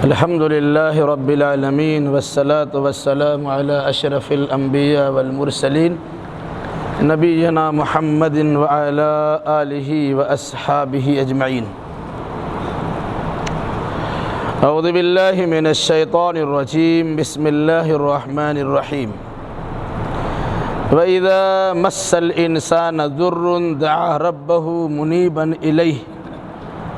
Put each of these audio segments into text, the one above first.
الحمد للہ رب العالمین والصلاة والسلام علی اشرف الانبیاء والمرسلین نبینا محمد وعلی آلہ واصحابہ اجمعین۔ اعوذ باللہ من الشیطان الرجیم، بسم اللہ الرحمن الرحیم۔ وَإِذَا مَسَّ الْإِنسَانَ ضُرٌّ دَعَا رَبَّهُ مُنِيبًا إِلَيْهِ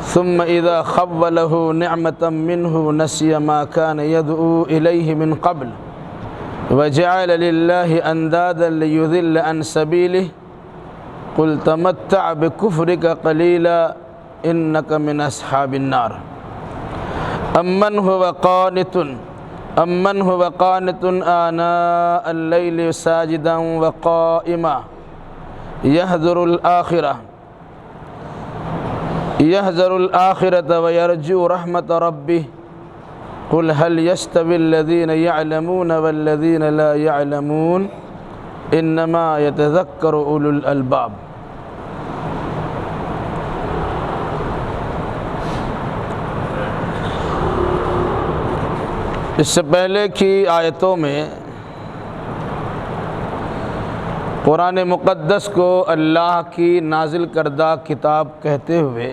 ثُمَّ إِذَا خَوَّلَهُ نِعْمَةً مِّنْهُ نَسِيَ مَا كَانَ يَدْعُو إِلَيْهِ مِنْ قَبْلُ وَجَعَلَ لِلَّهِ أَنْدَادًا لِيُضِلَّ عَنْ سَبِيلِهِ قُلْ تَمَتَّعْ بِكُفْرِكَ قَلِيلًا إِنَّكَ مِنْ أَصْحَابِ النَّارِ۔ أَمَّنْ هُوَ قَانِتٌ آنَاءَ اللَّيْلِ سَاجِدًا وَقَائِمًا يَحْذَرُ الْآخِرَةَ وَيَرْجُو رَحْمَةَ رَبِّهِ قُلْ هَلْ يَسْتَوِي الَّذِينَ يَعْلَمُونَ وَالَّذِينَ لَا يَعْلَمُونَ إِنَّمَا يَتَذَكَّرُ أُولُو الْأَلْبَابِ۔ اس سے پہلے کی آیتوں میں قرآن مقدس کو اللہ کی نازل کردہ کتاب کہتے ہوئے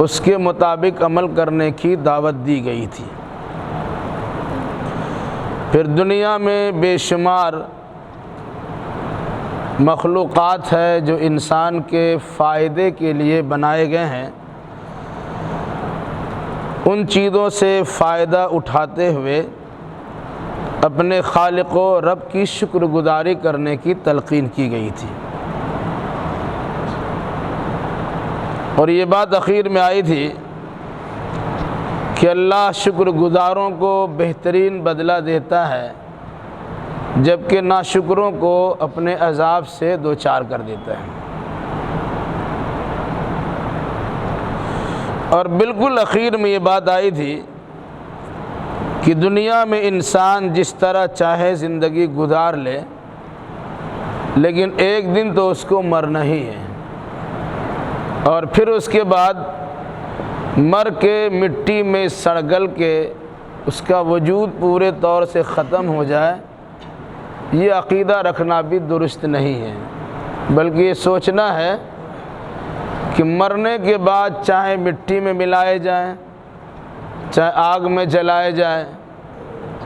اس کے مطابق عمل کرنے کی دعوت دی گئی تھی۔ پھر دنیا میں بے شمار مخلوقات ہے جو انسان کے فائدے کے لیے بنائے گئے ہیں، ان چیزوں سے فائدہ اٹھاتے ہوئے اپنے خالق و رب کی شکر گزاری کرنے کی تلقین کی گئی تھی۔ اور یہ بات اخیر میں آئی تھی کہ اللہ شکر گزاروں کو بہترین بدلہ دیتا ہے، جبکہ ناشکروں کو اپنے عذاب سے دوچار کر دیتا ہے۔ اور بالکل اخیر میں یہ بات آئی تھی کہ دنیا میں انسان جس طرح چاہے زندگی گزار لے، لیکن ایک دن تو اس کو مرنا ہی ہے، اور پھر اس کے بعد مر کے مٹی میں سڑگل کے اس کا وجود پورے طور سے ختم ہو جائے، یہ عقیدہ رکھنا بھی درست نہیں ہے، بلکہ یہ سوچنا ہے کہ مرنے کے بعد چاہے مٹی میں ملائے جائیں، چاہے آگ میں جلائے جائیں،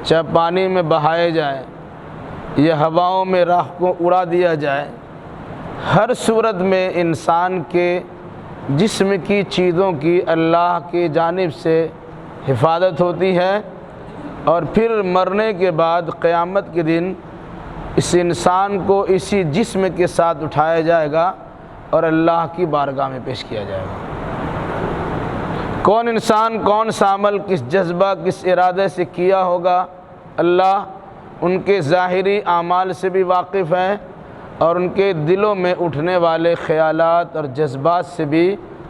چاہے پانی میں بہائے جائیں یا ہواؤں میں راہ کو اڑا دیا جائے، ہر صورت میں انسان کے جسم کی چیزوں کی اللہ کی جانب سے حفاظت ہوتی ہے، اور پھر مرنے کے بعد قیامت کے دن اس انسان کو اسی جسم کے ساتھ اٹھایا جائے گا اور اللہ کی بارگاہ میں پیش کیا جائے گا۔ کون انسان کون سا عمل کس جذبہ کس ارادے سے کیا ہوگا، اللہ ان کے ظاہری اعمال سے بھی واقف ہیں، اور ان کے دلوں میں اٹھنے والے خیالات اور جذبات سے بھی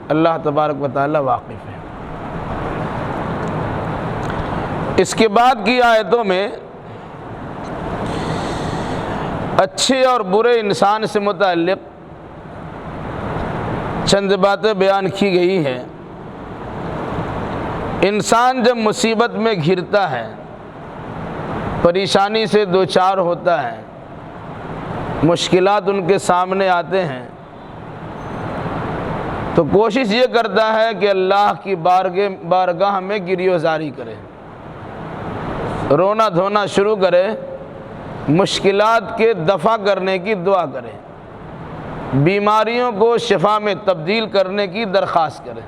اللہ تبارک و تعالی واقف ہیں۔ اس کے بعد کی آیتوں میں اچھے اور برے انسان سے متعلق چند باتیں بیان کی گئی ہیں۔ انسان جب مصیبت میں گھرتا ہے، پریشانی سے دوچار ہوتا ہے، مشکلات ان کے سامنے آتے ہیں، تو کوشش یہ کرتا ہے کہ اللہ کی بارگاہ میں گریہزاری کرے، رونا دھونا شروع کرے، مشکلات کے دفع کرنے کی دعا کرے، بیماریوں کو شفا میں تبدیل کرنے کی درخواست کریں،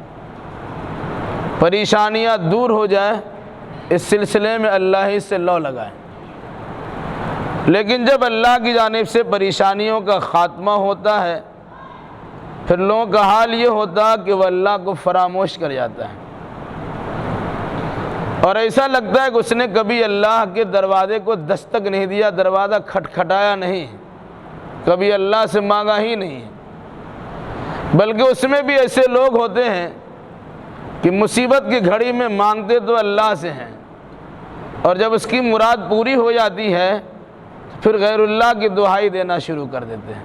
پریشانیاں دور ہو جائیں، اس سلسلے میں اللہ ہی سے لو لگائیں۔ لیکن جب اللہ کی جانب سے پریشانیوں کا خاتمہ ہوتا ہے، پھر لوگوں کا حال یہ ہوتا کہ وہ اللہ کو فراموش کر جاتا ہے، اور ایسا لگتا ہے کہ اس نے کبھی اللہ کے دروازے کو دستک نہیں دیا، دروازہ کھٹکھٹایا نہیں، کبھی اللہ سے مانگا ہی نہیں۔ بلکہ اس میں بھی ایسے لوگ ہوتے ہیں کہ مصیبت کی گھڑی میں مانگتے تو اللہ سے ہیں، اور جب اس کی مراد پوری ہو جاتی ہے پھر غیر اللہ کی دعائی دینا شروع کر دیتے ہیں۔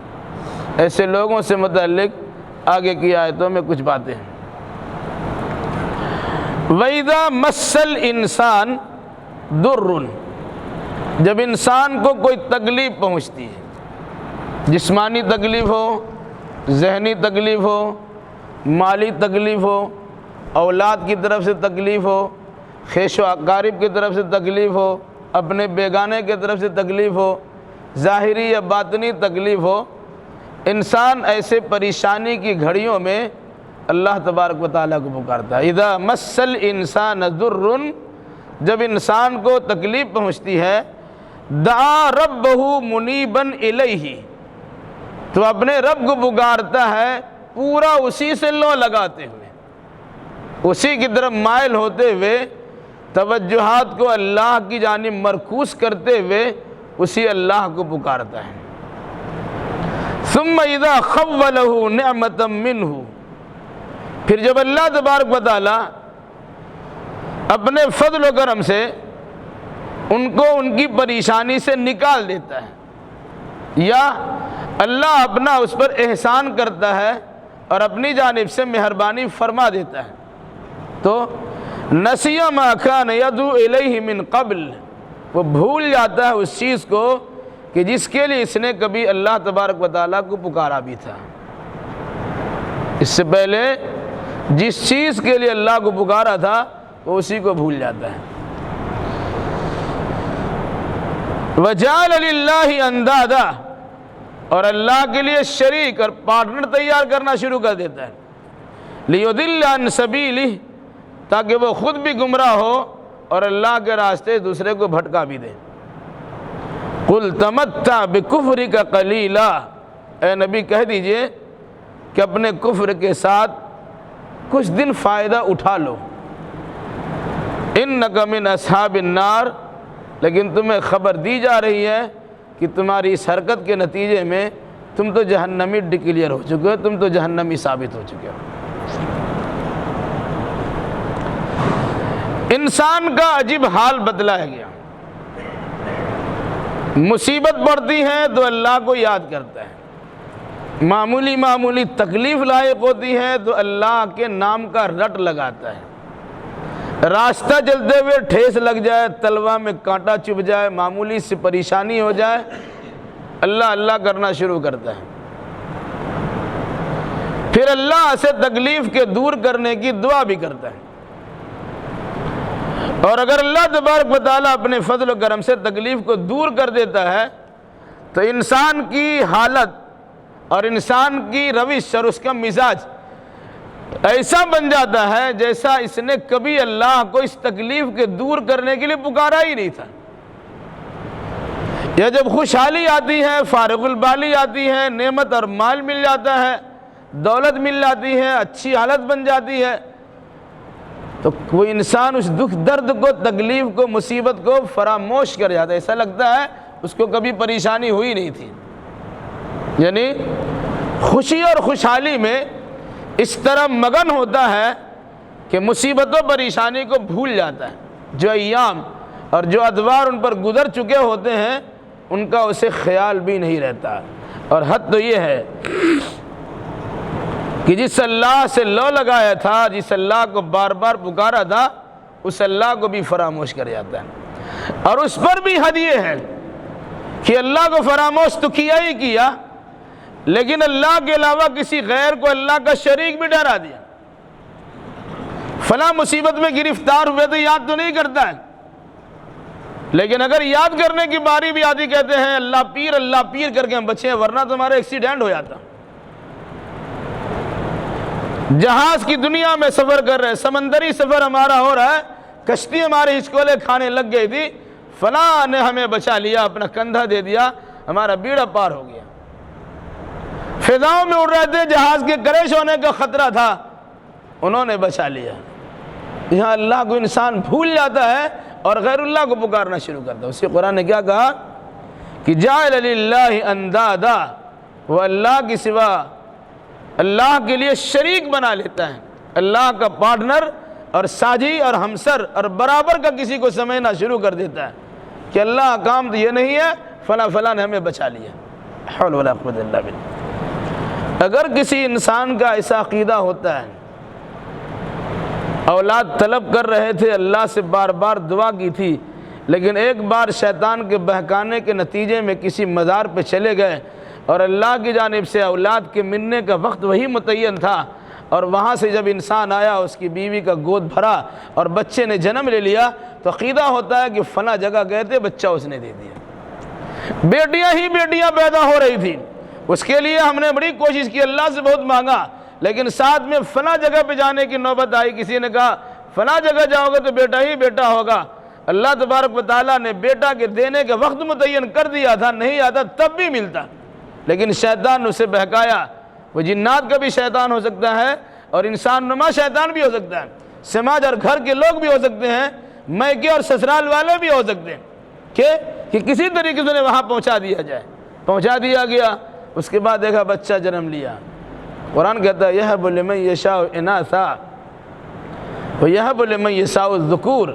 ایسے لوگوں سے متعلق آگے کی آیتوں میں کچھ باتیں ہیں۔ وَإِذَا مَسَّ الْإِنسَانَ ضُرٌّ، جب انسان کو کوئی تکلیف پہنچتی ہے، جسمانی تکلیف ہو، ذہنی تکلیف ہو، مالی تکلیف ہو، اولاد کی طرف سے تکلیف ہو، خیش و اقارب کی طرف سے تکلیف ہو، اپنے بیگانے کی طرف سے تکلیف ہو، ظاہری یا باطنی تکلیف ہو، انسان ایسے پریشانی کی گھڑیوں میں اللہ تبارک و تعالیٰ کو پکارتا ہے۔ اذا مس الانسان ضر، جب انسان کو تکلیف پہنچتی ہے، دعا ربہ منیبا الیہ، تو اپنے رب کو پکارتا ہے پورا اسی سے لو لگاتے ہوئے، اسی کی طرف مائل ہوتے ہوئے، توجہات کو اللہ کی جانب مرکوز کرتے ہوئے اسی اللہ کو پکارتا ہے۔ ثم اذا خولہ نعمتا منہ، پھر جب اللہ تبارک و تعالیٰ اپنے فضل و کرم سے ان کو ان کی پریشانی سے نکال دیتا ہے، یا اللہ اپنا اس پر احسان کرتا ہے اور اپنی جانب سے مہربانی فرما دیتا ہے، تو نسی ما کان یدعو الیہ من قبل، وہ بھول جاتا ہے اس چیز کو کہ جس کے لیے اس نے کبھی اللہ تبارک و تعالیٰ کو پکارا بھی تھا۔ اس سے پہلے جس چیز کے لیے اللہ کو پکارا تھا وہ اسی کو بھول جاتا ہے۔ وَجَعَلَ لِلَّهِ أَنْدَادًا، اور اللہ کے لیے شریک اور پارٹنر تیار کرنا شروع کر دیتا ہے، لِيُضِلَّ عَنْ سَبِيلِهِ، تاکہ وہ خود بھی گمراہ ہو اور اللہ کے راستے دوسرے کو بھٹکا بھی دے۔ قُلْ تَمَتَّعْ بِكُفْرِكَ قَلِيلًا، اے نبی کہہ دیجئے کہ اپنے کفر کے ساتھ کچھ دن فائدہ اٹھا لو، اِنَّكَ مِنْ أَصْحَابِ النَّارِ، لیکن تمہیں خبر دی جا رہی ہے کہ تمہاری اس حرکت کے نتیجے میں تم تو جہنمی ڈکلیئر ہو چکے ہو، تم تو جہنمی ثابت ہو چکے ہو۔ انسان کا عجیب حال بتلایا گیا، مصیبت پڑتی ہے تو اللہ کو یاد کرتا ہے، معمولی تکلیف لاحق ہوتی ہے تو اللہ کے نام کا رٹ لگاتا ہے، راستہ چلتے ہوئے ٹھیس لگ جائے، تلوا میں کانٹا چبھ جائے، معمولی سی پریشانی ہو جائے، اللہ کرنا شروع کرتا ہے، پھر اللہ سے تکلیف کے دور کرنے کی دعا بھی کرتا ہے۔ اور اگر اللہ تبارک و تعالیٰ اپنے فضل و کرم سے تکلیف کو دور کر دیتا ہے تو انسان کی حالت اور انسان کی روش اور اس کا مزاج ایسا بن جاتا ہے جیسا اس نے کبھی اللہ کو اس تکلیف کے دور کرنے کے لیے پکارا ہی نہیں تھا۔ یا جب خوشحالی آتی ہے، فارغ البالی آتی ہے، نعمت اور مال مل جاتا ہے، دولت مل جاتی ہے، اچھی حالت بن جاتی ہے، تو وہ انسان اس دکھ درد کو، تکلیف کو، مصیبت کو فراموش کر جاتا ہے، ایسا لگتا ہے اس کو کبھی پریشانی ہوئی نہیں تھی۔ یعنی خوشی اور خوشحالی میں اس طرح مگن ہوتا ہے کہ مصیبت و پریشانی کو بھول جاتا ہے، جو ایام اور جو ادوار ان پر گزر چکے ہوتے ہیں ان کا اسے خیال بھی نہیں رہتا۔ اور حد تو یہ ہے کہ جس اللہ سے لو لگایا تھا، جس اللہ کو بار بار پکارا تھا، اس اللہ کو بھی فراموش کر جاتا ہے۔ اور اس پر بھی حد یہ ہے کہ اللہ کو فراموش تو کیا ہی کیا، لیکن اللہ کے علاوہ کسی غیر کو اللہ کا شریک بھی ٹھہرا دیا۔ فلاں مصیبت میں گرفتار ہوئے تو یاد تو نہیں کرتا ہے، لیکن اگر یاد کرنے کی باری بھی آتی کہتے ہیں اللہ پیر کر کے ہم بچے ہیں، ورنہ تمہارا ایکسیڈنٹ ہو جاتا۔ جہاز کی دنیا میں سفر کر رہے، سمندری سفر ہمارا ہو رہا ہے، کشتی ہمارے ہچکولے کھانے لگ گئی تھی، فلاں نے ہمیں بچا لیا، اپنا کندھا دے دیا، ہمارا بیڑا پار ہو گیا۔ فضاؤں میں اڑ رہے تھے، جہاز کے کریش ہونے کا خطرہ تھا، انہوں نے بچا لیا۔ یہاں اللہ کو انسان بھول جاتا ہے اور غیر اللہ کو پکارنا شروع کرتا ہے۔ اسی قرآن نے کیا کہا کہ جعل للہ اندادا، وہ اللہ کی سوا اللہ کے لیے شریک بنا لیتا ہے، اللہ کا پارٹنر اور ساجی اور ہمسر اور برابر کا کسی کو سمجھنا شروع کر دیتا ہے کہ اللہ کام تو یہ نہیں ہے، فلاں نے ہمیں بچا لیا۔ حول ولا قوت الا باللہ۔ اگر کسی انسان کا ایسا عقیدہ ہوتا ہے، اولاد طلب کر رہے تھے، اللہ سے بار بار دعا کی تھی، لیکن ایک بار شیطان کے بہکانے کے نتیجے میں کسی مزار پہ چلے گئے اور اللہ کی جانب سے اولاد کے ملنے کا وقت وہی متعین تھا، اور وہاں سے جب انسان آیا، اس کی بیوی کا گود بھرا اور بچے نے جنم لے لیا، تو عقیدہ ہوتا ہے کہ فلاں جگہ گئے تھے، بچہ اس نے دے دیا۔ بیٹیاں ہی بیٹیاں پیدا ہو رہی تھیں، اس کے لیے ہم نے بڑی کوشش کی، اللہ سے بہت مانگا، لیکن ساتھ میں فلاں جگہ پہ جانے کی نوبت آئی، کسی نے کہا فلاں جگہ جاؤ گے تو بیٹا ہی بیٹا ہوگا۔ اللہ تبارک و تعالیٰ نے بیٹا کے دینے کا وقت متعین کر دیا تھا، نہیں آتا تب بھی ملتا، لیکن شیطان نے اسے بہکایا۔ وہ جنات کا بھی شیطان ہو سکتا ہے اور انسان نما شیطان بھی ہو سکتا ہے، سماج اور گھر کے لوگ بھی ہو سکتے ہیں، میکے اور سسرال والے بھی ہو سکتے ہیں، کہ کسی طریقے سے وہاں پہنچا دیا جائے، پہنچا دیا گیا۔ اس کے بعد دیکھا بچہ جنم لیا۔ قرآن کہتا ہے یہب لمن یشاء اناثا ویہب لمن یشاء الذکور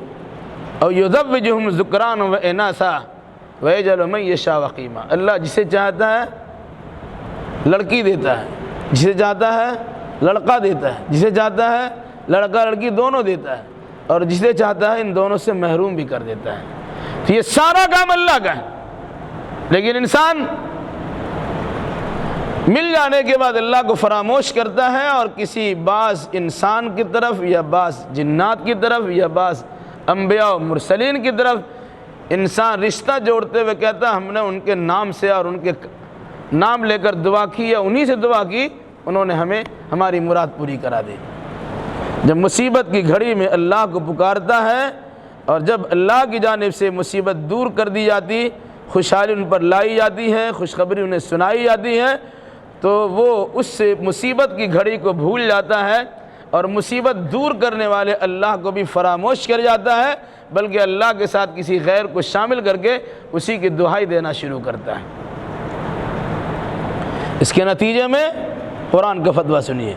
او یزوجہم ذکرانا واناثا ویجعل من یشاء عقیما۔ اللہ جسے چاہتا ہے لڑکی دیتا ہے، جسے چاہتا ہے لڑکا دیتا ہے، جسے چاہتا ہے لڑکا لڑکی دونوں دیتا ہے، اور جسے چاہتا ہے ان دونوں سے محروم بھی کر دیتا ہے۔ تو یہ سارا کام اللہ کا ہے، لیکن انسان مل جانے کے بعد اللہ کو فراموش کرتا ہے اور کسی بعض انسان کی طرف یا بعض جنات کی طرف یا بعض انبیاء و مرسلین کی طرف انسان رشتہ جوڑتے ہوئے کہتا ہے ہم نے ان کے نام سے اور ان کے نام لے کر دعا کی یا انہی سے دعا کی، انہوں نے ہمیں ہماری مراد پوری کرا دی۔ جب مصیبت کی گھڑی میں اللہ کو پکارتا ہے اور جب اللہ کی جانب سے مصیبت دور کر دی جاتی، خوشحالی ان پر لائی جاتی ہے، خوشخبری انہیں سنائی جاتی ہے، تو وہ اس سے مصیبت کی گھڑی کو بھول جاتا ہے اور مصیبت دور کرنے والے اللہ کو بھی فراموش کر جاتا ہے، بلکہ اللہ کے ساتھ کسی غیر کو شامل کر کے اسی کی دہائی دینا شروع کرتا ہے۔ اس کے نتیجے میں قرآن کا فتویٰ سنیے،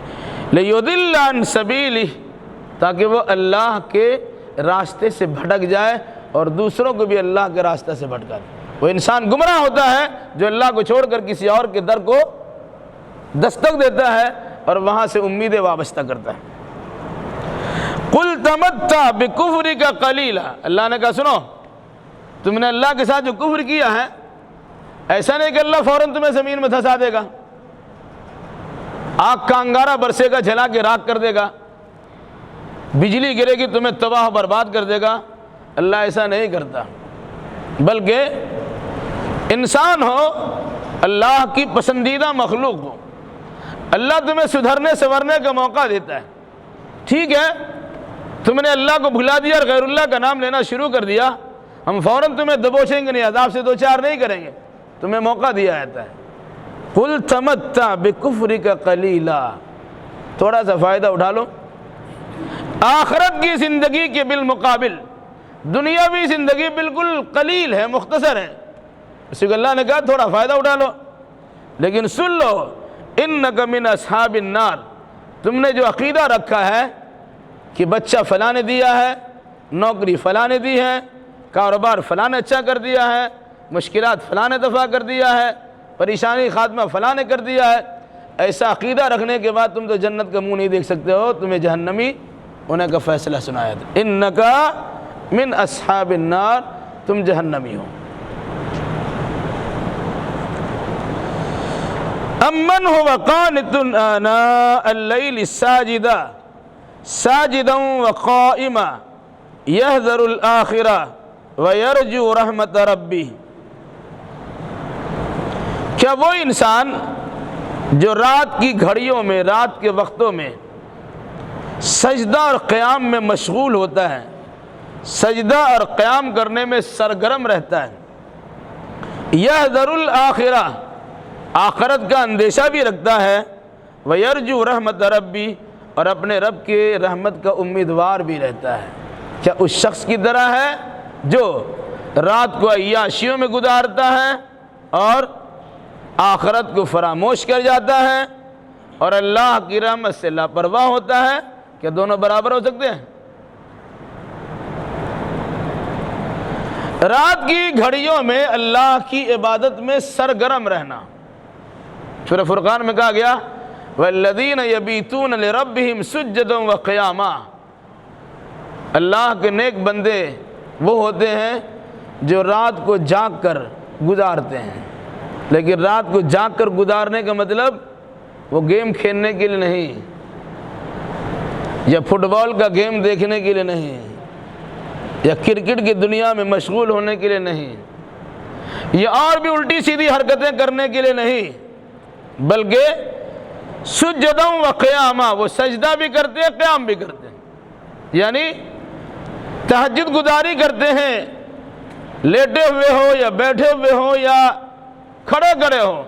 لِيُضِلَّ عَن سَبِيلِهِ، تاکہ وہ اللہ کے راستے سے بھٹک جائے اور دوسروں کو بھی اللہ کے راستے سے بھٹکا دے۔ وہ انسان گمراہ ہوتا ہے جو اللہ کو چھوڑ کر کسی اور کے در کو دستک دیتا ہے اور وہاں سے امیدیں وابستہ کرتا ہے۔ قُلْ تَمَتَّعْ بِكُفْرِكَ قَلِيلًا، اللہ نے کہا سنو، تم نے اللہ کے ساتھ جو کفر کیا ہے، ایسا نہیں کہ اللہ فوراً تمہیں زمین میں دھسا دے گا، آگ کا انگارہ برسے گا جلا کے راکھ کر دے گا، بجلی گرے گی تمہیں تباہ برباد کر دے گا۔ اللہ ایسا نہیں کرتا، بلکہ انسان ہو، اللہ کی پسندیدہ مخلوق ہو، اللہ تمہیں سدھرنے سنورنے کا موقع دیتا ہے۔ ٹھیک ہے، تم نے اللہ کو بھلا دیا اور غیر اللہ کا نام لینا شروع کر دیا، ہم فوراً تمہیں دبوچیں گے نہیں، عذاب سے دو چار نہیں کریں گے، تمہیں موقع دیا جاتا ہے۔ قُلْ تَمَتَّعْ بِكُفْرِكَ قَلِيلًا، تھوڑا سا فائدہ اٹھا لو، آخرت کی زندگی کے بالمقابل دنیاوی زندگی بالکل قلیل ہے، مختصر ہے، اسی کو اللہ نے کہا تھوڑا فائدہ اٹھا لو، لیکن سن لو اِنَّكَ مِنْ أَصْحَابِ النَّارِ، تم نے جو عقیدہ رکھا ہے کہ بچہ فلاں نے دیا ہے، نوکری فلاں نے دی ہے، کاروبار فلاں نے اچھا کر دیا ہے، مشکلات فلاں نے دفع کر دیا ہے، پریشانی خاتمہ فلاں نے کر دیا ہے، ایسا عقیدہ رکھنے کے بعد تم تو جنت کا منہ نہیں دیکھ سکتے ہو، تمہیں جہنمی ہونے کا فیصلہ سنایا تھا۔ اِنَّكَ مِنْ أَصْحَابِ النَّارِ، تم جہنمی ہو۔ أَمَّنْ هُوَ قَانِتٌ آنَاءَ اللَّيْلِ سَاجِدًا وَقَائِمًا يَحْذَرُ الْآخِرَةَ وَيَرْجُو رَحْمَةَ رَبِّهِ، کیا وہ انسان جو رات کی گھڑیوں میں، رات کے وقتوں میں سجدہ اور قیام میں مشغول ہوتا ہے، سجدہ اور قیام کرنے میں سرگرم رہتا ہے، یحذر الآخرہ، آخرت کا اندیشہ بھی رکھتا ہے، ویرجو رحمت ربی، اور اپنے رب کے رحمت کا امیدوار بھی رہتا ہے، کیا اس شخص کی طرح ہے جو رات کو عیاشیوں میں گزارتا ہے اور آخرت کو فراموش کر جاتا ہے اور اللہ کی رحمت سے لاپرواہ ہوتا ہے؟ کیا دونوں برابر ہو سکتے ہیں؟ رات کی گھڑیوں میں اللہ کی عبادت میں سرگرم رہنا، سورہ فرقان میں کہا گیا والذین یبیتون لربہم سجدا وقیاما، اللہ کے نیک بندے وہ ہوتے ہیں جو رات کو جاگ کر گزارتے ہیں، لیکن رات کو جاگ کر گزارنے کا مطلب وہ گیم کھیلنے کے لیے نہیں، یا فٹ بال کا گیم دیکھنے کے لیے نہیں، یا کرکٹ کی دنیا میں مشغول ہونے کے لیے نہیں، یا اور بھی الٹی سیدھی حرکتیں کرنے کے لیے نہیں، بلکہ سجدہ و قیاما، وہ سجدہ بھی کرتے ہیں، قیام بھی کرتے ہیں، یعنی تہجد گزاری کرتے ہیں، لیٹے ہوئے ہو یا بیٹھے ہوئے ہو یا کھڑے کھڑے ہو۔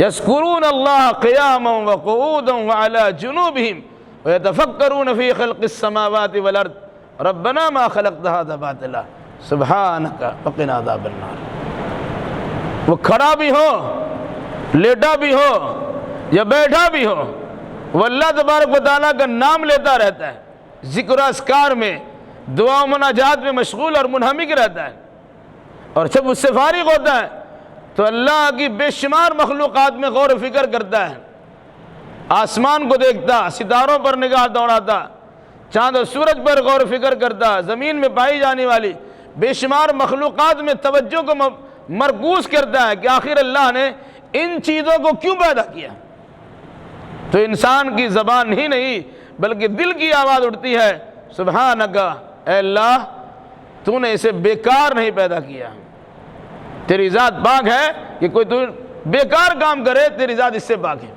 یذکرون اللہ قیاما وقعودا وعلی جنوبہم ویتفکرون فی خلق السماوات والارض ربنا ما خلقت ھذا باطلا سبحانک وقنا عذاب النار۔ وہ کھڑا بھی ہو، لیٹا بھی ہو یا بیٹھا بھی ہو، وہ اللہ تبارک و تعالیٰ کا نام لیتا رہتا ہے، ذکر و اذکار میں، دعا و مناجات میں مشغول اور منہمک رہتا ہے، اور جب اس سے فارغ ہوتا ہے تو اللہ کی بے شمار مخلوقات میں غور و فکر کرتا ہے، آسمان کو دیکھتا، ستاروں پر نگاہ دوڑاتا، چاند و سورج پر غور و فکر کرتا، زمین میں پائی جانے والی بے شمار مخلوقات میں توجہ کو مرکوز کرتا ہے کہ آخر اللہ نے ان چیزوں کو کیوں پیدا کیا۔ تو انسان کی زبان ہی نہیں بلکہ دل کی آواز اٹھتی ہے، سبحانک، اے اللہ تو نے اسے بیکار نہیں پیدا کیا، تیری ذات پاک ہے کہ کوئی تو بیکار کام کرے، تیری ذات اس سے پاک ہے۔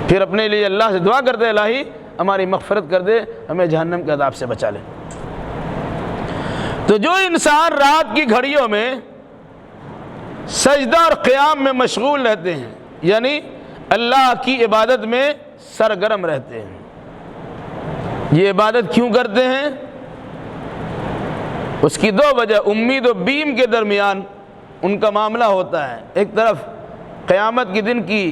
پھر اپنے لیے اللہ سے دعا کرتے، الہی ہماری مغفرت کر دے، ہمیں جہنم کے عذاب سے بچا لے۔ تو جو انسان رات کی گھڑیوں میں سجدہ اور قیام میں مشغول رہتے ہیں، یعنی اللہ کی عبادت میں سرگرم رہتے ہیں، یہ عبادت کیوں کرتے ہیں؟ اس کی دو وجہ، امید و بیم کے درمیان ان کا معاملہ ہوتا ہے، ایک طرف قیامت کے دن کی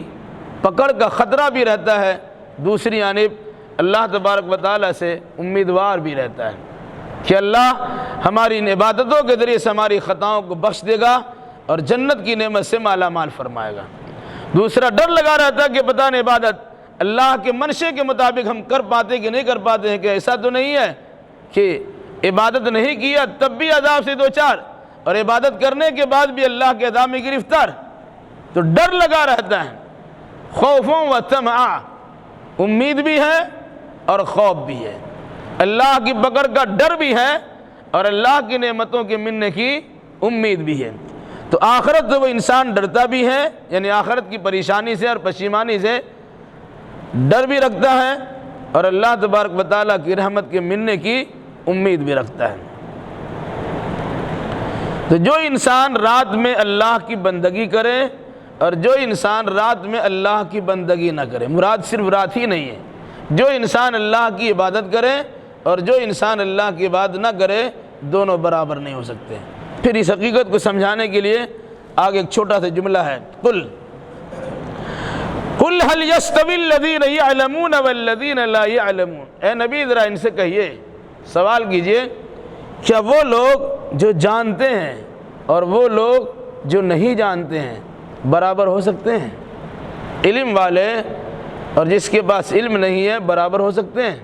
پکڑ کا خطرہ بھی رہتا ہے، دوسری جانب اللہ تبارک و تعالیٰ سے امیدوار بھی رہتا ہے کہ اللہ ہماری ان عبادتوں کے ذریعے سے ہماری خطاؤں کو بخش دے گا اور جنت کی نعمت سے مالا مال فرمائے گا۔ دوسرا ڈر لگا رہتا ہے کہ پتہ نہیں عبادت اللہ کے منشے کے مطابق ہم کر پاتے کہ نہیں کر پاتے ہیں، کہ ایسا تو نہیں ہے کہ عبادت نہیں کیا تب بھی عذاب سے دوچار اور عبادت کرنے کے بعد بھی اللہ کے عذاب میں گرفتار۔ تو ڈر لگا رہتا ہے، خوفوں و طمع، امید بھی ہے اور خوف بھی ہے، اللہ کی پکڑ کا ڈر بھی ہے اور اللہ کی نعمتوں کے ملنے کی امید بھی ہے۔ تو آخرت سے وہ انسان ڈرتا بھی ہے، یعنی آخرت کی پریشانی سے اور پشیمانی سے ڈر بھی رکھتا ہے اور اللہ تبارک و تعالیٰ کی رحمت کے ملنے کی امید بھی رکھتا ہے۔ تو جو انسان رات میں اللہ کی بندگی کرے اور جو انسان رات میں اللہ کی بندگی نہ کرے، مراد صرف رات ہی نہیں ہے، جو انسان اللہ کی عبادت کرے اور جو انسان اللہ کی عبادت نہ کرے، دونوں برابر نہیں ہو سکتے۔ پھر اس حقیقت کو سمجھانے کے لیے آگے ایک چھوٹا سا جملہ ہے، قل هل يستوي الذين يعلمون والذين لا يعلمون، اے نبی ذرا ان سے کہیے، سوال کیجئے، کیا وہ لوگ جو جانتے ہیں اور وہ لوگ جو نہیں جانتے ہیں برابر ہو سکتے ہیں؟ علم والے اور جس کے پاس علم نہیں ہے برابر ہو سکتے ہیں؟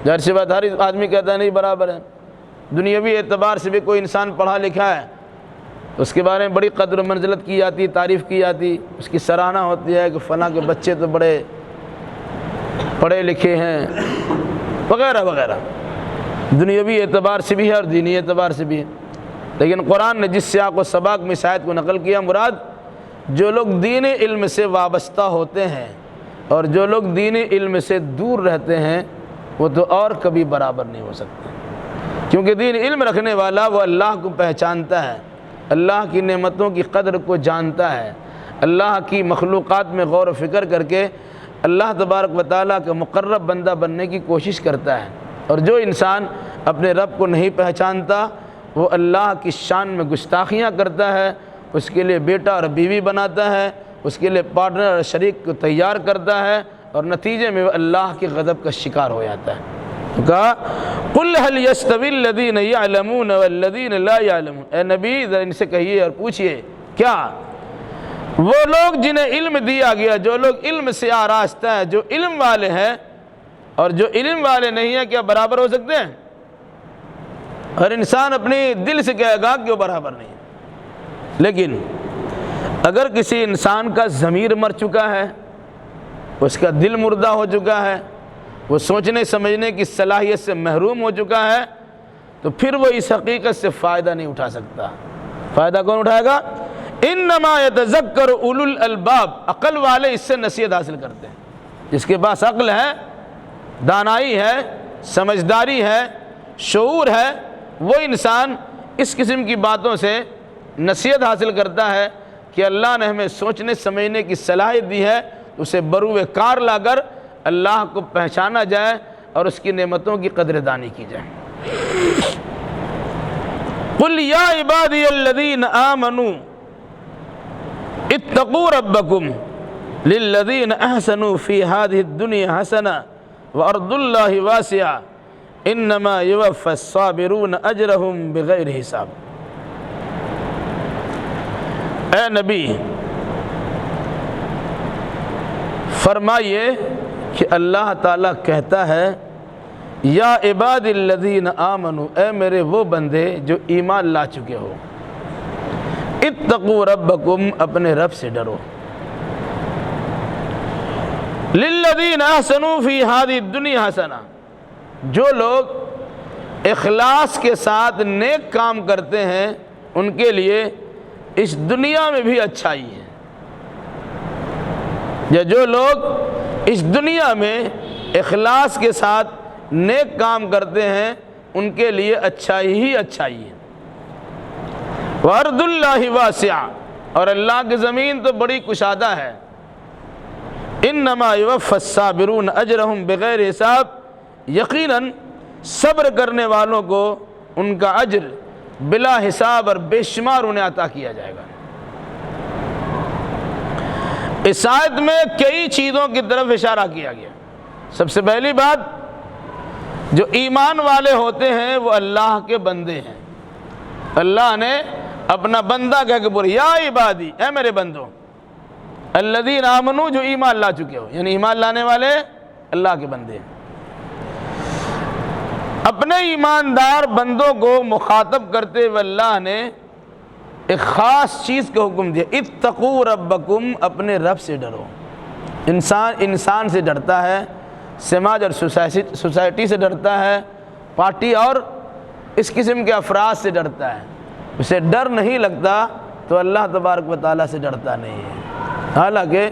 ظاہر سی بات، ہر آدمی کہتا ہے نہیں برابر ہے۔ دنیاوی اعتبار سے بھی کوئی انسان پڑھا لکھا ہے، اس کے بارے میں بڑی قدر و منزلت کی جاتی، تعریف کی جاتی، اس کی سراہنا ہوتی ہے کہ فلاں کے بچے تو بڑے پڑھے لکھے ہیں وغیرہ وغیرہ، دنیاوی اعتبار سے بھی ہے اور دینی اعتبار سے بھی ہے۔ لیکن قرآن نے جس سیاق و سباق میں اس آیت کو نقل کیا، مراد جو لوگ دین علم سے وابستہ ہوتے ہیں اور جو لوگ دین علم سے دور رہتے ہیں وہ تو اور کبھی برابر نہیں ہو سکتے، کیونکہ دین علم رکھنے والا وہ اللہ کو پہچانتا ہے، اللہ کی نعمتوں کی قدر کو جانتا ہے، اللہ کی مخلوقات میں غور و فکر کر کے اللہ تبارک و تعالیٰ کا مقرب بندہ بننے کی کوشش کرتا ہے۔ اور جو انسان اپنے رب کو نہیں پہچانتا وہ اللہ کی شان میں گستاخیاں کرتا ہے، اس کے لیے بیٹا اور بیوی بناتا ہے، اس کے لیے پارٹنر اور شریک کو تیار کرتا ہے اور نتیجے میں وہ اللہ کے غضب کا شکار ہو جاتا ہے۔ کہا قل هل يستوي الذين يعلمون والذين لا يعلمون، اے نبی ذرا ان سے کہیے اور پوچھئے، کیا وہ لوگ جنہیں علم دیا گیا، جو لوگ علم سے آراستہ ہیں، جو علم والے ہیں اور جو علم والے نہیں ہیں، کیا برابر ہو سکتے ہیں؟ ہر انسان اپنی دل سے کہے گا کہ وہ برابر نہیں ہے۔ لیکن اگر کسی انسان کا ضمیر مر چکا ہے، اس کا دل مردہ ہو چکا ہے، وہ سوچنے سمجھنے کی صلاحیت سے محروم ہو چکا ہے، تو پھر وہ اس حقیقت سے فائدہ نہیں اٹھا سکتا۔ فائدہ کون اٹھائے گا؟ انما یتذکر اولو الالباب، عقل والے اس سے نصیحت حاصل کرتے ہیں۔ جس کے پاس عقل ہے، دانائی ہے، سمجھداری ہے، شعور ہے، وہ انسان اس قسم کی باتوں سے نصیحت حاصل کرتا ہے کہ اللہ نے ہمیں سوچنے سمجھنے کی صلاحیت دی ہے، اسے بروئے کار لا کر اللہ کو پہچانا جائے اور اس کی نعمتوں کی قدر دانی کی جائے۔ قل یا عبادی الذین آمنوا اتقوا ربکم للذین احسنوا فی هذه الدنیا حسنہ وارض اللہ واسعہ انما یوفی الصابرون اجرہم بغیر حساب۔ اے نبی فرمائیے کہ اللہ تعالیٰ کہتا ہے یا عباد الذین آمنوا، اے میرے وہ بندے جو ایمان لا چکے ہو، اتقوا ربکم، اپنے رب سے ڈرو، للذین احسنوا فی ہذہ الدنیا حسنہ، جو لوگ اخلاص کے ساتھ نیک کام کرتے ہیں ان کے لیے اس دنیا میں بھی اچھائی ہے، یا جو لوگ اس دنیا میں اخلاص کے ساتھ نیک کام کرتے ہیں ان کے لیے اچھائی ہی اچھائی ہے۔ وَأَرْضُ اللَّهِ وَاسِعَةٌ، اور اللہ کی زمین تو بڑی کشادہ ہے۔ إِنَّمَا يُوَفَّى الصَّابِرُونَ أَجْرَهُمْ بِغَيْرِ حساب، یقیناً صبر کرنے والوں کو ان کا اجر بلا حساب اور بے شمار انہیں عطا کیا جائے گا۔ اس آیت میں کئی چیزوں کی طرف اشارہ کیا گیا۔ سب سے پہلی بات، جو ایمان والے ہوتے ہیں وہ اللہ کے بندے ہیں۔ اللہ نے اپنا بندہ کہہ کے بولا یا عبادی، اے میرے بندوں، الذین آمنوا، جو ایمان لا چکے ہو، یعنی ایمان لانے والے اللہ کے بندے ہیں۔ اپنے ایماندار بندوں کو مخاطب کرتے ہوئے اللہ نے ایک خاص چیز کا حکم دیا، اتقوا ربکم، اپنے رب سے ڈرو۔ انسان سے ڈرتا ہے، سماج اور سوسائٹی سے ڈرتا ہے، پارٹی اور اس قسم کے افراد سے ڈرتا ہے۔ اسے ڈر نہیں لگتا تو اللہ تبارک و تعالیٰ سے ڈرتا نہیں ہے۔ حالانکہ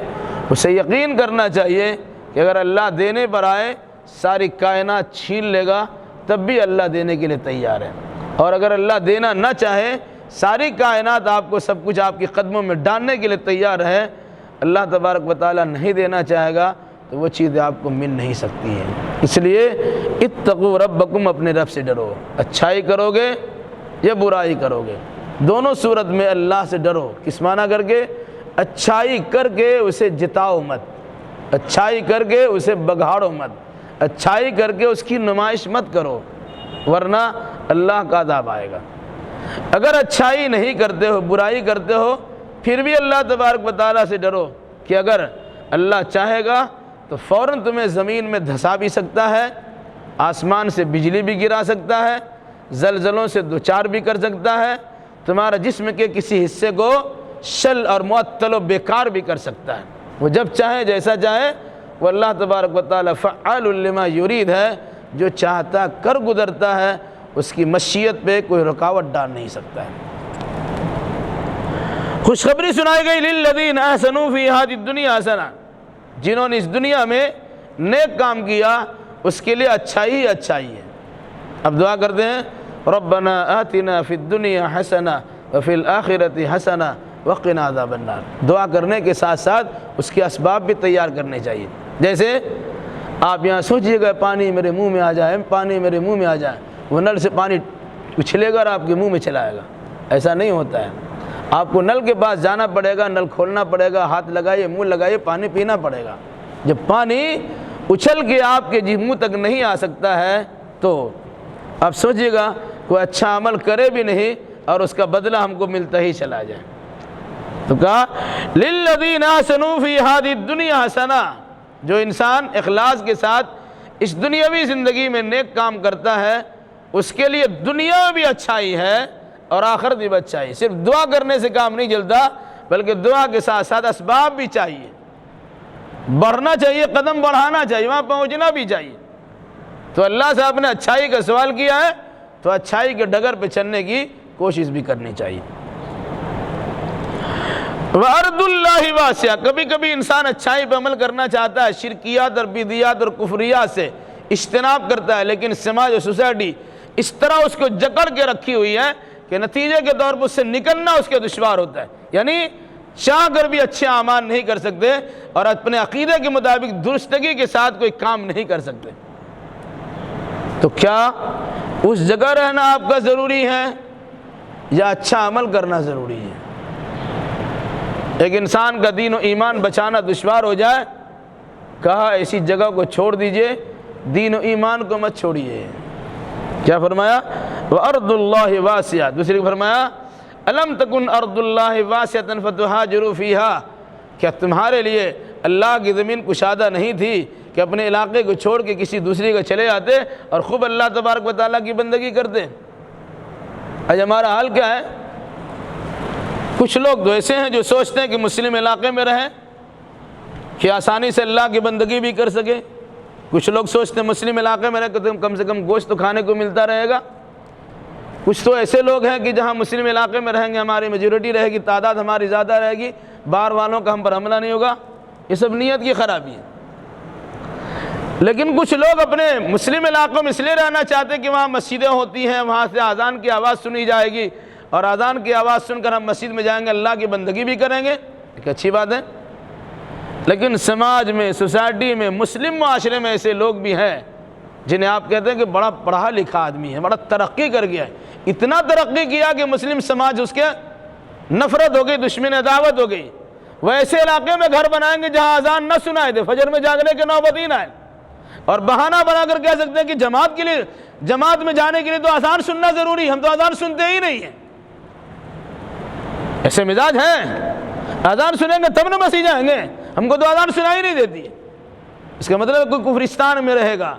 اسے یقین کرنا چاہیے کہ اگر اللہ دینے پر آئے ساری کائنات چھین لے گا تب بھی اللہ دینے کے لیے تیار ہے، اور اگر اللہ دینا نہ چاہے ساری کائنات آپ کو سب کچھ آپ کے قدموں میں ڈالنے کے لیے تیار ہے، اللہ تبارک و تعالیٰ نہیں دینا چاہے گا تو وہ چیزیں آپ کو مل نہیں سکتی ہیں۔ اس لیے اتقوا ربکم، اپنے رب سے ڈرو۔ اچھائی کرو گے یا برائی کرو گے، دونوں صورت میں اللہ سے ڈرو۔ کس معنی کر کے؟ اچھائی کر کے اسے جتاؤ مت، اچھائی کر کے اسے بگاڑو مت، اچھائی کر کے اس کی نمائش مت کرو، ورنہ اللہ کا عذاب آئے گا۔ اگر اچھائی نہیں کرتے ہو، برائی کرتے ہو، پھر بھی اللہ تبارک و تعالیٰ سے ڈرو کہ اگر اللہ چاہے گا تو فوراً تمہیں زمین میں دھسا بھی سکتا ہے، آسمان سے بجلی بھی گرا سکتا ہے، زلزلوں سے دوچار بھی کر سکتا ہے، تمہارا جسم کے کسی حصے کو شل اور معطل و بیکار بھی کر سکتا ہے۔ وہ جب چاہے جیسا چاہے، وہ اللہ تبارک و تعالیٰ فعال لما یرید ہے، جو چاہتا کر گزرتا ہے، اس کی مشیت پہ کوئی رکاوٹ ڈال نہیں سکتا ہے۔ خوشخبری سنائی گئی للذین احسنوا فی ہذہ الدنیا حسنہ، جنہوں نے اس دنیا میں نیک کام کیا اس کے لیے اچھائی ہی اچھائی ہے۔ اب دعا کرتے ہیں ربنا آتنا فی الدنیا حسنہ وفی الآخرۃ حسنہ وقنا عذاب النار۔ دعا کرنے کے ساتھ ساتھ اس کے اسباب بھی تیار کرنے چاہیے۔ جیسے آپ یہاں سوچئے گا پانی میرے منہ میں آ جائے، پانی میرے منہ میں آ جائے، وہ نل سے پانی اچھلے گا اور آپ کے منہ میں چلائے گا، ایسا نہیں ہوتا ہے۔ آپ کو نل کے پاس جانا پڑے گا، نل کھولنا پڑے گا، ہاتھ لگائیے، منہ لگائیے، پانی پینا پڑے گا۔ جب پانی اچھل کے آپ کے منہ تک نہیں آ سکتا ہے تو آپ سوچئے گا کوئی اچھا عمل کرے بھی نہیں اور اس کا بدلہ ہم کو ملتا ہی چلا جائے۔ تو کہا للذین احسنوا فی ہذہ الدنیا حسنہ، جو انسان اخلاص کے ساتھ اس دنیاوی زندگی میں نیک کام کرتا ہے اس کے لیے دنیا میں بھی اچھائی ہے اور آخرت بھی اچھائی۔ صرف دعا کرنے سے کام نہیں چلتا، بلکہ دعا کے ساتھ ساتھ اسباب بھی چاہیے، بڑھنا چاہیے، قدم بڑھانا چاہیے، وہاں پہنچنا بھی چاہیے۔ تو اللہ سے آپ نے اچھائی کا سوال کیا ہے تو اچھائی کے ڈگر پہ چلنے کی کوشش بھی کرنی چاہیے۔ وَأَرْضُ اللَّهِ وَاسِعَةٌ، کبھی کبھی انسان اچھائی پہ عمل کرنا چاہتا ہے، شرکیات اور بدعیات اور کفریات سے اجتناب کرتا ہے، لیکن سماج اور سوسائٹی اس طرح اس کو جکڑ کے رکھی ہوئی ہے کہ نتیجے کے طور پر اس سے نکلنا اس کے دشوار ہوتا ہے، یعنی چاہ کر بھی اچھے اعمال نہیں کر سکتے اور اپنے عقیدے کے مطابق درستگی کے ساتھ کوئی کام نہیں کر سکتے۔ تو کیا اس جگہ رہنا آپ کا ضروری ہے یا اچھا عمل کرنا ضروری ہے؟ ایک انسان کا دین و ایمان بچانا دشوار ہو جائے، کہا ایسی جگہ کو چھوڑ دیجئے، دین و ایمان کو مت چھوڑیے۔ کیا فرمایا؟ وَأَرْضُ اللَّهِ وَاسِعَةٌ، دوسری کو فرمایا أَلَمْ تَكُنْ أَرْضُ اللَّهِ وَاسِعَةً فَتُهَاجِرُوا فِيهَا، کیا تمہارے لیے اللہ کی زمین کشادہ نہیں تھی کہ اپنے علاقے کو چھوڑ کے کسی دوسری کو چلے جاتے اور خوب اللہ تبارک و تعالیٰ کی بندگی کرتے؟ آج ہمارا حال کیا ہے؟ کچھ لوگ تو ایسے ہیں جو سوچتے ہیں کہ مسلم علاقے میں رہیں کہ آسانی سے اللہ کی بندگی بھی کر سکے۔ کچھ لوگ سوچتے ہیں مسلم علاقے میں رہ کہ کم سے کم گوشت تو کھانے کو ملتا رہے گا۔ کچھ تو ایسے لوگ ہیں کہ جہاں مسلم علاقے میں رہیں گے ہماری میجورٹی رہے گی، تعداد ہماری زیادہ رہے گی، باہر والوں کا ہم پر حملہ نہیں ہوگا۔ یہ سب نیت کی خرابی ہے۔ لیکن کچھ لوگ اپنے مسلم علاقوں میں اس لیے رہنا چاہتے ہیں کہ وہاں مسجدیں ہوتی ہیں، وہاں سے اذان کی آواز سنی جائے گی اور اذان کی آواز سن کر ہم مسجد میں جائیں گے، اللہ کی بندگی بھی کریں گے، ایک اچھی بات ہے۔ لیکن سماج میں، سوسائٹی میں، مسلم معاشرے میں ایسے لوگ بھی ہیں جنہیں آپ کہتے ہیں کہ بڑا پڑھا لکھا آدمی ہے، بڑا ترقی کر گیا ہے، اتنا ترقی کیا کہ مسلم سماج اس کے نفرت ہو گئی، دشمن عداوت ہو گئی۔ وہ ایسے علاقے میں گھر بنائیں گے جہاں اذان نہ سنائے دے، فجر میں جاگنے کے نوبت ہی نہ آئے، اور بہانہ بنا کر کہہ سکتے ہیں کہ جماعت کے لیے، جماعت میں جانے کے لیے تو اذان سننا ضروری، ہم تو اذان سنتے ہی نہیں ہیں۔ ایسے مزاج ہیں، اذان سنیں گے تب نہ مسجد جائیں گے، ہم کو تو اذان سنائی نہیں دیتی۔ اس کا مطلب کوئی کفرستان میں رہے گا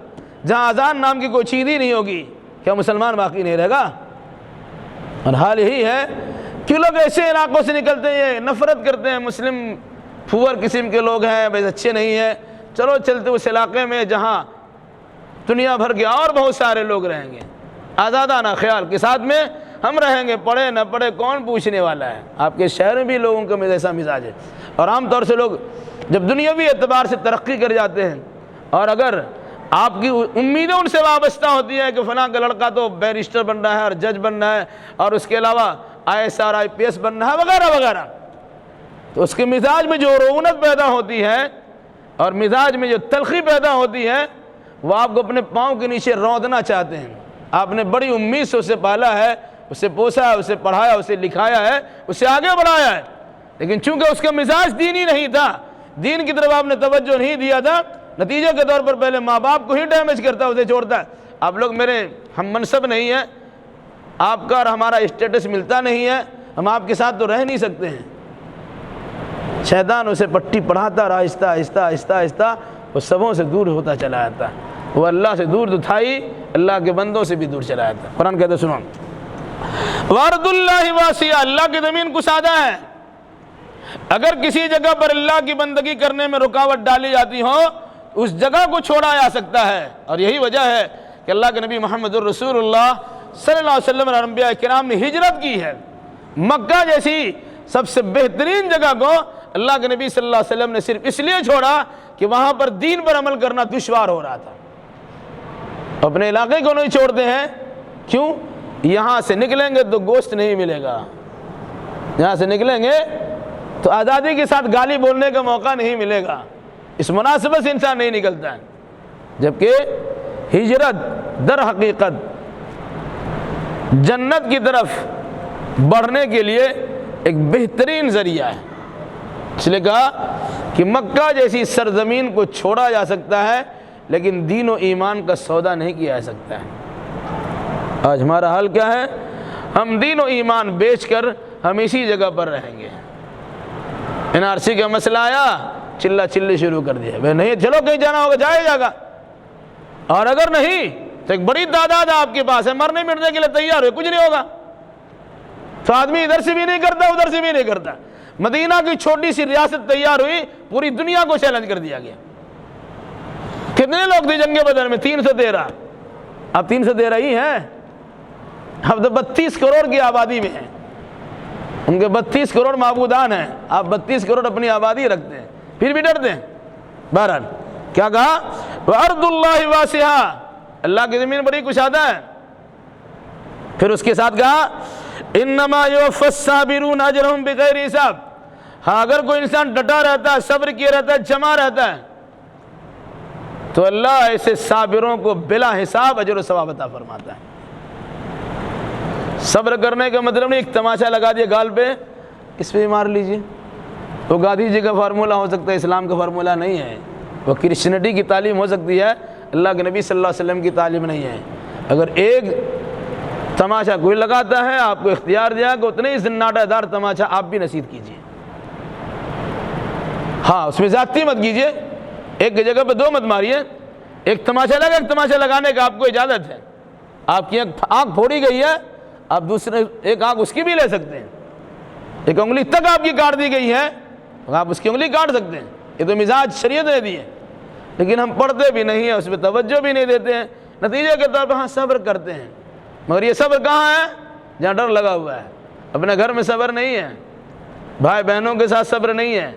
جہاں اذان نام کی کوئی چیز ہی نہیں ہوگی، کیا مسلمان باقی نہیں رہے گا؟ اور حال یہی ہے کہ لوگ ایسے علاقوں سے نکلتے ہیں، نفرت کرتے ہیں، مسلم پھور قسم کے لوگ ہیں، بس اچھے نہیں ہیں، چلو چلتے اس علاقے میں جہاں دنیا بھر کے اور بہت سارے لوگ رہیں گے، آزادانہ خیال کے ساتھ میں ہم رہیں گے، پڑھے نہ پڑھے کون پوچھنے والا ہے۔ آپ کے شہر میں بھی لوگوں کا ایسا مزاج ہے، اور عام طور سے لوگ جب دنیاوی اعتبار سے ترقی کر جاتے ہیں اور اگر آپ کی امیدیں ان سے وابستہ ہوتی ہیں کہ فلاں کا لڑکا تو بیرسٹر بن رہا ہے اور جج بن رہا ہے اور اس کے علاوہ ISR IPS بن رہا ہے وغیرہ وغیرہ، تو اس کے مزاج میں جو رونق پیدا ہوتی ہے اور مزاج میں جو تلخی پیدا ہوتی ہے وہ آپ کو اپنے پاؤں کے نیچے روندنا چاہتے ہیں۔ آپ نے بڑی امید سے اسے پالا ہے، اسے پوسا ہے، اسے پڑھایا، اسے لکھایا ہے، اسے آگے بڑھایا ہے، لیکن چونکہ اس کا مزاج دینی نہیں تھا، دین کی طرف آپ نے توجہ نہیں دیا تھا، نتیجے کے طور پر پہلے ماں باپ کو ہی ڈیمیج کرتا ہے، اسے چھوڑتا ہے۔ آپ لوگ میرے ہم منصب نہیں ہیں، آپ کا اور ہمارا اسٹیٹس ملتا نہیں ہے، ہم آپ کے ساتھ تو رہ نہیں سکتے ہیں۔ شیطان اسے پٹی پڑھاتا رہا، آہستہ آہستہ آہستہ آہستہ وہ سبوں سے دور ہوتا چلا جاتا ہے، وہ اللہ سے دور تو تھا ہی، اللہ کے بندوں سے بھی دور چلا جاتا ہے۔ قرآن کہتا ہے سنو، وَأَرْضُ اللَّهِ وَاسِعَةٌ، اللہ کی زمین کشادہ ہے۔ اگر کسی جگہ پر اللہ کی بندگی کرنے میں رکاوٹ ڈالی جاتی ہو اس جگہ کو چھوڑا جا سکتا ہے، اور یہی وجہ ہے کہ اللہ کے نبی محمد الرسول اللہ صلی اللہ علیہ وسلم اور انبیاء کرام نے ہجرت کی ہے۔ مکہ جیسی سب سے بہترین جگہ کو اللہ کے نبی صلی اللہ علیہ وسلم نے صرف اس لیے چھوڑا کہ وہاں پر دین پر عمل کرنا دشوار ہو رہا تھا۔ اپنے علاقے کو نہیں چھوڑتے ہیں، کیوں؟ یہاں سے نکلیں گے تو گوشت نہیں ملے گا، یہاں سے نکلیں گے تو آزادی کے ساتھ گالی بولنے کا موقع نہیں ملے گا، اس مناسبت سے انسان نہیں نکلتا ہے۔ جبکہ ہجرت در حقیقت جنت کی طرف بڑھنے کے لیے ایک بہترین ذریعہ ہے، اس لیے کہا کہ مکہ جیسی سرزمین کو چھوڑا جا سکتا ہے لیکن دین و ایمان کا سودا نہیں کیا جا سکتا ہے۔ آج ہمارا حال کیا ہے؟ ہم دین و ایمان بیچ کر ہم اسی جگہ پر رہیں گے، NRC کا مسئلہ آیا, چلا چلی شروع کر دیا, بھائی نہیں چلو کہیں جانا ہوگا جائے گا, اور اگر نہیں تو ایک بڑی تعداد آپ کے پاس ہے, مرنے مٹنے کے لیے تیار ہوئے, کچھ نہیں ہوگا. تو آدمی ادھر سے بھی نہیں کرتا, ادھر سے بھی نہیں کرتا. مدینہ کی چھوٹی سی ریاست تیار ہوئی, پوری دنیا کو چیلنج کر دیا گیا. کتنے لوگ تھے جنگ بدر میں؟ 313. اب 313 ہی ہیں, اب تو 32 کروڑ کی آبادی میں ہیں. ان کے 32 کروڑ معبودان ہیں, آپ 32 کروڑ اپنی آبادی رکھتے ہیں, پھر بھی ڈرتے ہیں. بہرحال کیا کہا؟ وَأَرْضُ اللَّهِ وَاسِعَةٌ, اللہ کی زمین بڑی کشادہ ہے. پھر اس کے ساتھ کہا اِنَّمَا يُوَفَّى الصَّابِرُونَ أَجْرَهُمْ بِغَيْرِ حساب. ہاں اگر کوئی انسان ڈٹا رہتا ہے, صبر کیے رہتا ہے, جمع رہتا ہے, تو اللہ ایسے صابروں کو بلا حساب اجر و ثواب عطا فرماتا ہے. صبر کرنے کا مطلب نہیں ایک تماشا لگا دیا گال پہ, اس پہ مار لیجیے, وہ گاندھی جی کا فارمولہ ہو سکتا ہے, اسلام کا فارمولہ نہیں ہے. وہ کرسچنٹی کی تعلیم ہو سکتی ہے, اللہ کے نبی صلی اللہ علیہ وسلم کی تعلیم نہیں ہے. اگر ایک تماشا کوئی لگاتا ہے, آپ کو اختیار دیا کہ اتنے ہی سناٹا دار تماشا آپ بھی نصیب کیجیے. ہاں اس میں زیادتی مت کیجیے, ایک جگہ پہ 2 مت ماریے. ایک تماشا لگا, ایک تماشا لگانے کا آپ کو اجازت ہے. آپ کی آنکھ پھوڑی گئی ہے, آپ دوسرے ایک آنکھ اس کی بھی لے سکتے ہیں. ایک انگلی تک آپ کی کاٹ دی گئی ہے, آپ اس کی انگلی کاٹ سکتے ہیں. یہ تو مزاج شریعت نے دی ہے, لیکن ہم پڑھتے بھی نہیں ہیں, اس پہ توجہ بھی نہیں دیتے ہیں. نتیجے کے طور پر ہاں صبر کرتے ہیں, مگر یہ صبر کہاں ہے؟ جہاں ڈر لگا ہوا ہے. اپنے گھر میں صبر نہیں ہے, بھائی بہنوں کے ساتھ صبر نہیں ہے,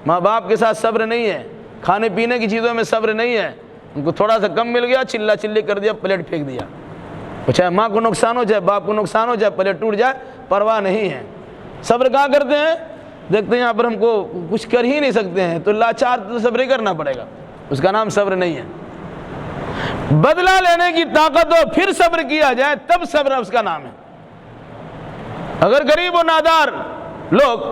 ماں باپ کے ساتھ صبر نہیں ہے, کھانے پینے کی چیزوں میں صبر نہیں ہے. ان کو تھوڑا سا کم مل گیا, چلا چلی کر دیا, پلیٹ پھینک دیا. چاہے ماں کو نقصان ہو, چاہے باپ کو نقصان ہو, چاہے پلیٹ ٹوٹ جائے, پرواہ نہیں ہے. صبر کہاں کرتے ہیں؟ دیکھتے ہیں یہاں پر ہم کو کچھ کر ہی نہیں سکتے ہیں, تو لاچار تو صبر ہی کرنا پڑے گا. اس کا نام صبر نہیں ہے. بدلہ لینے کی طاقت ہو پھر صبر کیا جائے, تب صبر اس کا نام ہے. اگر غریب و نادار لوگ,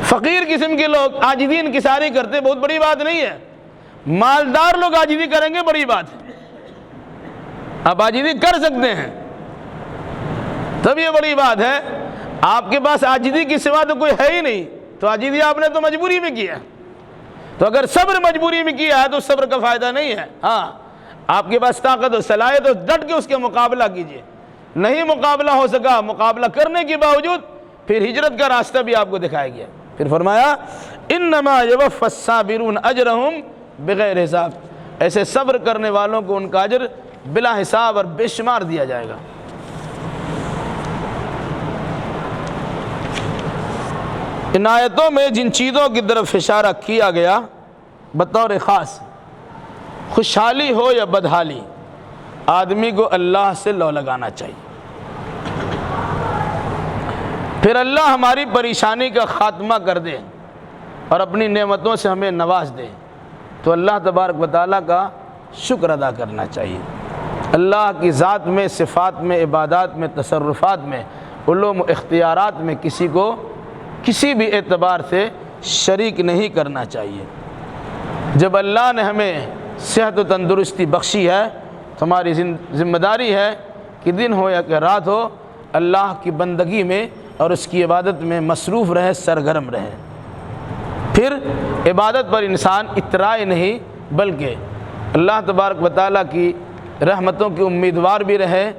فقیر قسم کے لوگ عاجزی انکساری کرتے, بہت بڑی بات نہیں ہے. مالدار لوگ عاجزی کریں گے, بڑی بات ہے. آپ عاجزی کر سکتے ہیں تب یہ بڑی بات ہے. آپ کے پاس عاجزی کی سوا تو کوئی ہے ہی نہیں, تو عاجزی آپ نے تو مجبوری میں کیا. تو اگر صبر مجبوری میں کیا ہے تو صبر کا فائدہ نہیں ہے. ہاں آپ کے پاس طاقت و صلاحیت ہو, ڈٹ کے اس کے مقابلہ کیجئے. نہیں مقابلہ ہو سکا, مقابلہ کرنے کے باوجود پھر ہجرت کا راستہ بھی آپ کو دکھایا گیا. پھر فرمایا انما یوفی الصابرون اجرہم بغیر حساب, ایسے صبر کرنے والوں کو ان کا اجر بلا حساب اور بے شمار دیا جائے گا. ان آیتوں میں جن چیزوں کی طرف اشارہ کیا گیا بطور خاص, خوشحالی ہو یا بدحالی, آدمی کو اللہ سے لو لگانا چاہیے. پھر اللہ ہماری پریشانی کا خاتمہ کر دے اور اپنی نعمتوں سے ہمیں نواز دے, تو اللہ تبارک و تعالیٰ کا شکر ادا کرنا چاہیے. اللہ کی ذات میں, صفات میں, عبادات میں, تصرفات میں, علوم و اختیارات میں کسی کو کسی بھی اعتبار سے شریک نہیں کرنا چاہیے. جب اللہ نے ہمیں صحت و تندرستی بخشی ہے تو ہماری ذمہ داری ہے کہ دن ہو یا کہ رات ہو, اللہ کی بندگی میں اور اس کی عبادت میں مصروف رہے, سرگرم رہے. پھر عبادت پر انسان اترائے نہیں بلکہ اللہ تبارک و تعالیٰ کی رحمتوں کی امیدوار بھی رہے,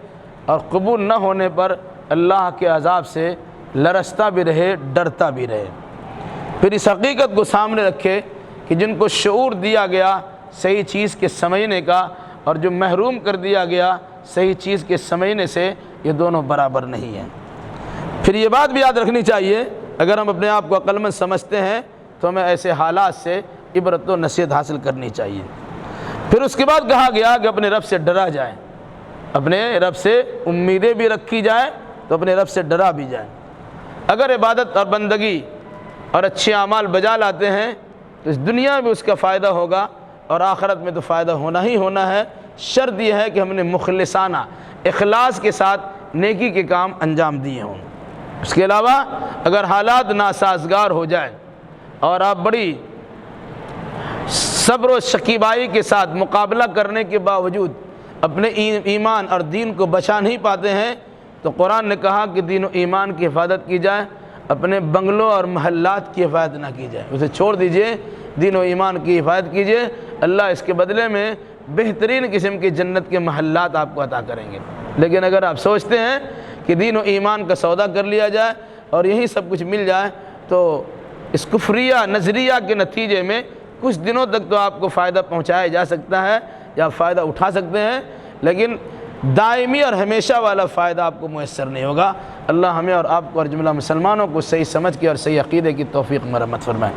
اور قبول نہ ہونے پر اللہ کے عذاب سے لرزتا بھی رہے, ڈرتا بھی رہے. پھر اس حقیقت کو سامنے رکھے کہ جن کو شعور دیا گیا صحیح چیز کے سمجھنے کا, اور جو محروم کر دیا گیا صحیح چیز کے سمجھنے سے, یہ دونوں برابر نہیں ہیں. پھر یہ بات بھی یاد رکھنی چاہیے, اگر ہم اپنے آپ کو عقل مند سمجھتے ہیں تو ہمیں ایسے حالات سے عبرت و نصیحت حاصل کرنی چاہیے. پھر اس کے بعد کہا گیا کہ اپنے رب سے ڈرا جائے, اپنے رب سے امیدیں بھی رکھی جائے تو اپنے رب سے ڈرا بھی جائے. اگر عبادت اور بندگی اور اچھے اعمال بجا لاتے ہیں تو اس دنیا میں اس کا فائدہ ہوگا, اور آخرت میں تو فائدہ ہونا ہی ہونا ہے. شرط یہ ہے کہ ہم نے مخلصانہ اخلاص کے ساتھ نیکی کے کام انجام دیے ہوں. اس کے علاوہ اگر حالات ناسازگار ہو جائیں اور آپ بڑی صبر و شکیبائی کے ساتھ مقابلہ کرنے کے باوجود اپنے ایمان اور دین کو بچا نہیں پاتے ہیں, تو قرآن نے کہا کہ دین و ایمان کی حفاظت کی جائے, اپنے بنگلوں اور محلات کی حفاظت نہ کی جائے، اسے چھوڑ دیجئے، دین و ایمان کی حفاظت کیجئے، اللہ اس کے بدلے میں بہترین قسم کی جنت کے محلات آپ کو عطا کریں گے۔ لیکن اگر آپ سوچتے ہیں کہ دین و ایمان کا سودا کر لیا جائے اور یہی سب کچھ مل جائے، تو اس کفریہ نظریہ کے نتیجے میں کچھ دنوں تک تو آپ کو فائدہ پہنچایا جا سکتا ہے یا فائدہ اٹھا سکتے ہیں، لیکن دائمی اور ہمیشہ والا فائدہ آپ کو میسر نہیں ہوگا۔ اللہ ہمیں اور آپ کو اور جملہ مسلمانوں کو صحیح سمجھ کے اور صحیح عقیدے کی توفیق مرحمت فرمائے۔